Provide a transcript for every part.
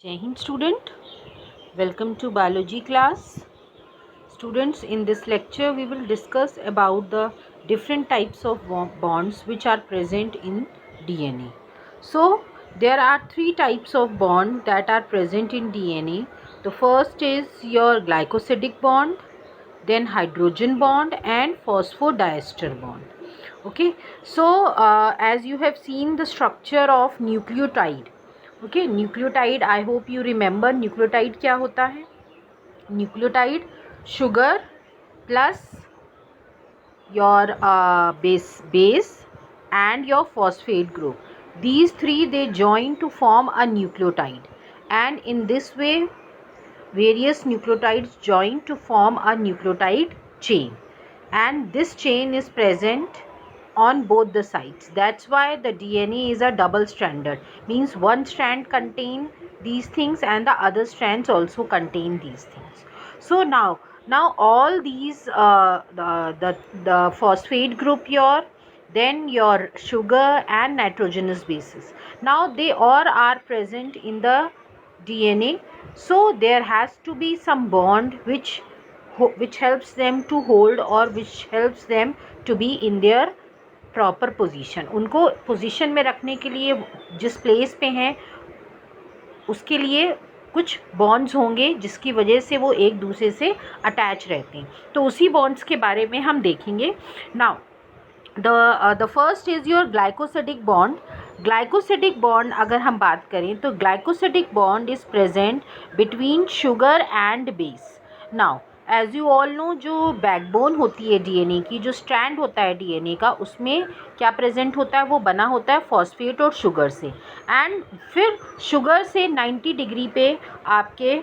Jai Hind student, welcome to biology class. Students, in this lecture we will discuss about the different types of bonds which are present in DNA. So there are three types of bond that are present in DNA. The first is your glycosidic bond, then hydrogen bond and phosphodiester bond. Okay, so as you have seen the structure of nucleotide. Okay nucleotide, I hope you remember nucleotide क्या होता है. Nucleotide sugar plus your base and your phosphate group. These three they join to form a nucleotide, and in this way various nucleotides join to form a nucleotide chain, and this chain is present on both the sides. That's why the DNA is a double stranded, means one strand contain these things and the other strands also contain these things. So now all these the phosphate group, your then your sugar and nitrogenous bases, now they all are present in the DNA. So there has to be some bond which helps them to hold or which helps them to be in their proper position. उनको position में रखने के लिए जिस place पे हैं उसके लिए कुछ बॉन्ड्स होंगे जिसकी वजह से वो एक दूसरे से अटैच रहते हैं. तो उसी बॉन्ड्स के बारे में हम देखेंगे. Now the first is your glycosidic bond. Glycosidic bond अगर हम बात करें तो glycosidic bond is present between sugar and base. Now as you all know, जो बैकबोन होती है डीएनए की, जो स्ट्रैंड होता है डीएनए का, उसमें क्या प्रेजेंट होता है, वो बना होता है फॉस्फेट और शुगर से. एंड फिर शुगर से 90 डिग्री पे आपके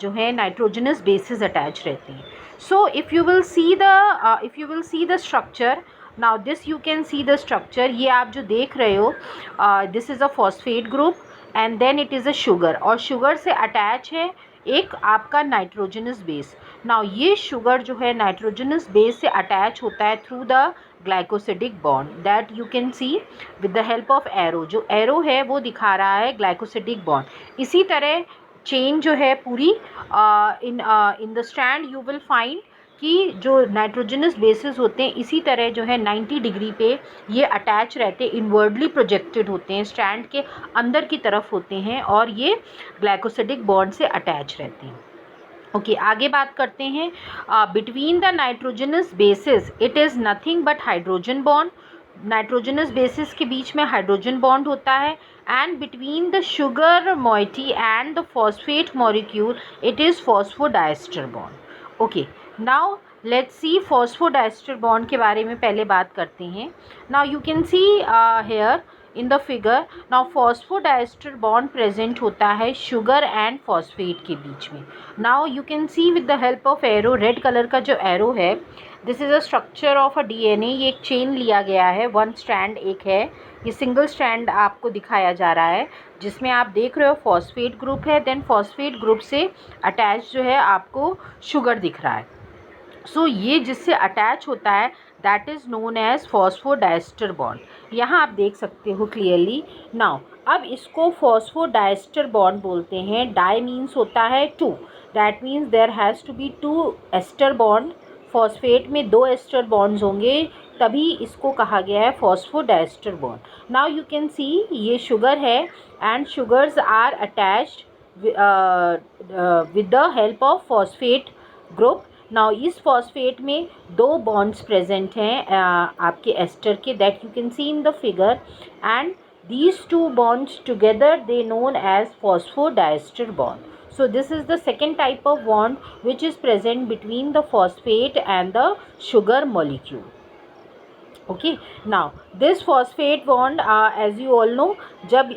जो है नाइट्रोजनस बेसिस अटैच रहते हैं. So if you will see the structure, now this you can see the structure. ये आप जो देख रहे हो, this is a phosphate group and then it is a sugar, और शुगर से अटैच है एक आपका नाइट्रोजनस बेस. नाउ ये शुगर जो है नाइट्रोजनस बेस से अटैच होता है through the glycosidic bond, that you can see with the help of arrow. जो एरो है वो दिखा रहा है ग्लाइकोसिडिक बॉन्ड. इसी तरह चेन जो है पूरी in the strand you will find कि जो नाइट्रोजनस बेसिस होते हैं इसी तरह जो है 90 डिग्री पे ये अटैच रहते हैं, इनवर्डली प्रोजेक्टेड होते हैं, स्ट्रैंड के अंदर की तरफ होते हैं और ये ग्लाइकोसिडिक बॉन्ड से अटैच रहते हैं. ओके, आगे बात करते हैं. Between the nitrogenous bases it is nothing but hydrogen bond. Nitrogenous bases के बीच में हाइड्रोजन बॉन्ड होता है. And between the sugar moiety and the phosphate molecule it is phosphodiester bond. Okay, now let's see phosphodiester bond के बारे में पहले बात करते हैं. Now you can see here in the figure. Now phosphodiester bond present होता है sugar and phosphate के बीच में. Now you can see with the help of arrow, red colour का जो एरो है, this is a structure of a DNA. ये एक chain लिया गया है, वन स्ट्रैंड एक है, ये सिंगल स्ट्रैंड आपको दिखाया जा रहा है जिसमें आप देख रहे हो फॉस्फेट ग्रुप है, देन फॉस्फेट ग्रुप से अटैच जो है आपको शुगर दिख रहा है. सो ये जिससे अटैच होता है that is known as phosphodiester bond. यहाँ आप देख सकते हो क्लियरली. नाउ अब इसको फॉस्फोडाइस्टर बॉन्ड बोलते हैं. डाई मीन्स होता है two, that means there has to be two ester bond. Phosphate में दो एस्टर बॉन्ड्स होंगे तभी इसको कहा गया है phosphodiester bond. Now you can see ये शुगर है and sugars are attached with the help of phosphate group. Now इस फॉस्फेट में दो बॉन्ड्स प्रेजेंट हैं आपके एस्टर के, that you can see in the figure, and these two bonds together they known as phosphodiester bond. So this is the second type of bond which is present between the phosphate and the sugar molecule. Okay, now this phosphate bond as you all know, जब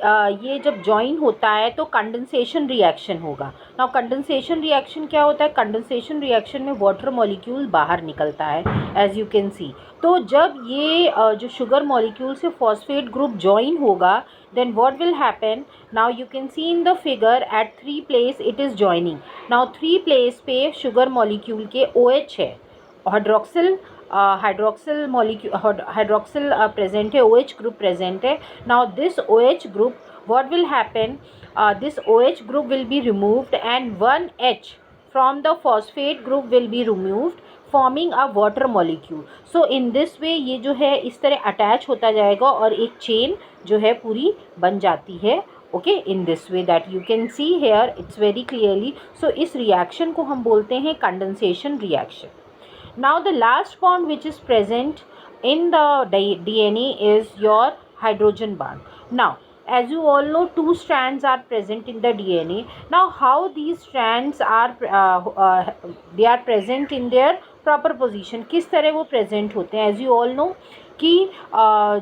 ये जब join होता है तो condensation reaction होगा. Now condensation reaction क्या होता है, कंडेंसेशन रिएक्शन में वाटर मॉलिक्यूल बाहर निकलता है एज यू कैन सी. तो जब ये जो शुगर मॉलिक्यूल से फॉस्फेट ग्रुप जॉइन होगा then what will happen, now you can see in the figure at 3 place it is joining. now 3 place पे शुगर मॉलिक्यूल के OH है, hydroxyl hydroxyl molecule hydroxyl present है, OH group present है. Now this OH group what will happen, this OH group will be removed and one H from the phosphate group will be removed, forming a water molecule. So in this वे ये जो है इस तरह attach होता जाएगा और एक chain जो है पूरी बन जाती है. Okay, in this way that you can see here, it's very clearly. So इस रिएक्शन को हम बोलते हैं condensation reaction. Now the last bond which is present in the DNA is your hydrogen bond. Now, as you all know, two strands are present in the DNA. Now, how these strands are they are present in their proper position, किस तरह वो present होते हैं. As you all know कि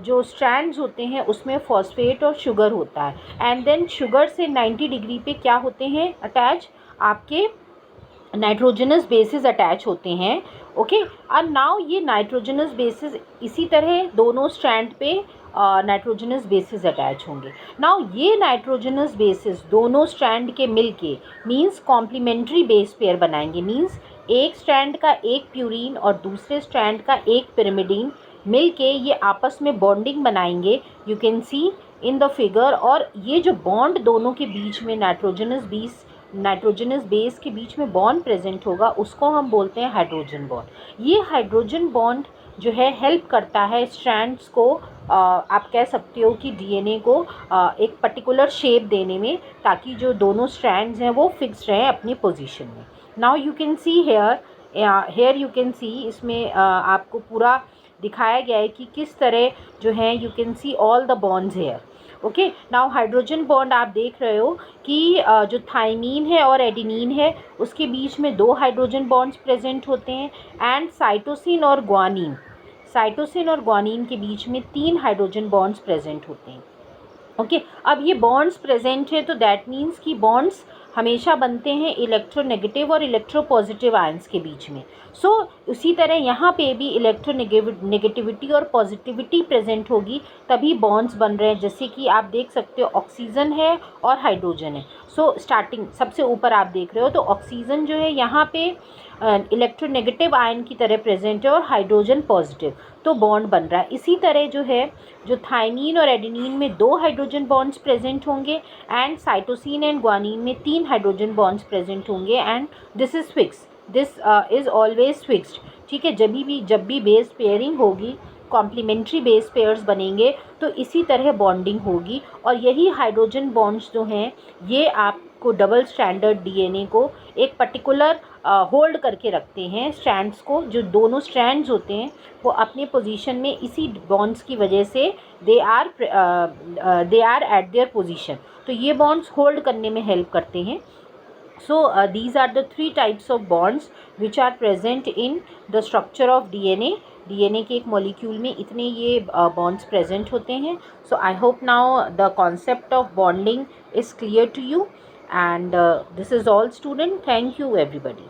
जो strands होते हैं उसमें phosphate और sugar होता है, and then sugar से 90 डिग्री पे क्या होते हैं अटैच, आपके नाइट्रोजनस बेसिस अटैच होते हैं. ओके, और नाउ ये नाइट्रोजनस बेसिस इसी तरह दोनों स्ट्रैंड पे नाइट्रोजनस बेसिस अटैच होंगे. नाउ ये नाइट्रोजनस बेसिस दोनों स्ट्रैंड के मिलके मींस कॉम्प्लीमेंट्री बेस पेयर बनाएंगे. मींस एक स्ट्रैंड का एक प्यूरीन और दूसरे स्ट्रैंड का एक पिरिमिडीन मिलके ये आपस में बॉन्डिंग बनाएंगे. You can see in the figure. और ये जो बॉन्ड दोनों के बीच में नाइट्रोजनस बेस के बीच में बॉन्ड प्रेजेंट होगा उसको हम बोलते हैं हाइड्रोजन बॉन्ड. ये हाइड्रोजन बॉन्ड जो है हेल्प करता है स्ट्रैंड्स को, आप कह सकते हो कि डीएनए को एक पर्टिकुलर शेप देने में, ताकि जो दोनों स्ट्रैंड्स हैं वो फिक्स रहें अपनी पोजीशन में. Now you can see here you can see, इसमें आपको पूरा दिखाया गया है कि किस तरह जो है you can see all the bonds here. Okay, now hydrogen bond आप देख रहे हो कि जो थाइमीन है और एडेनिन है उसके बीच में 2 हाइड्रोजन बॉन्ड्स प्रेजेंट होते हैं. एंड साइटोसिन और ग्वानिन के बीच में 3 हाइड्रोजन बॉन्ड्स प्रेजेंट होते हैं. ओके, अब ये बॉन्ड्स प्रेजेंट है तो दैट मीन्स कि बॉन्ड्स हमेशा बनते हैं इलेक्ट्रोनेगेटिव और इलेक्ट्रोपॉजिटिव आयंस के बीच में. सो उसी तरह यहाँ पे भी इलेक्ट्रोनेगेटिविटी और पॉजिटिविटी प्रेजेंट होगी तभी बॉन्ड्स बन रहे हैं. जैसे कि आप देख सकते हो ऑक्सीजन है और हाइड्रोजन है. सो स्टार्टिंग सबसे ऊपर आप देख रहे हो तो ऑक्सीजन जो है यहाँ पे इलेक्ट्रोनेगेटिव आयन की तरह प्रेजेंट है और हाइड्रोजन पॉजिटिव, तो बॉन्ड बन रहा है. इसी तरह जो है जो थाइमीन और एडेनिन में 2 हाइड्रोजन बॉन्ड्स प्रेजेंट होंगे एंड साइटोसिन एंड ग्वानिन में 3 हाइड्रोजन बॉन्ड्स प्रेजेंट होंगे. And this is fix, this is always fixed. ठीक है, जब भी बेस पेयरिंग होगी, कॉम्प्लीमेंट्री बेस पेयर्स बनेंगे तो इसी तरह बॉन्डिंग होगी. और यही हाइड्रोजन बॉन्ड्स जो हैं ये आपको डबल स्टैंडर्ड डीएनए को एक पर्टिकुलर होल्ड करके रखते हैं. स्ट्रैंड्स को, जो दोनों स्ट्रैंड्स होते हैं वो अपने पोजीशन में इसी बॉन्ड्स की वजह से they are at their position, तो ये बॉन्ड्स होल्ड करने में हेल्प करते हैं. So these are the 3 types of bonds which are present in the structure of DNA. DNA के एक मॉलिक्यूल में इतने ये bonds present होते हैं. So I hope now the concept of bonding is clear to you, and this is all student. Thank you everybody.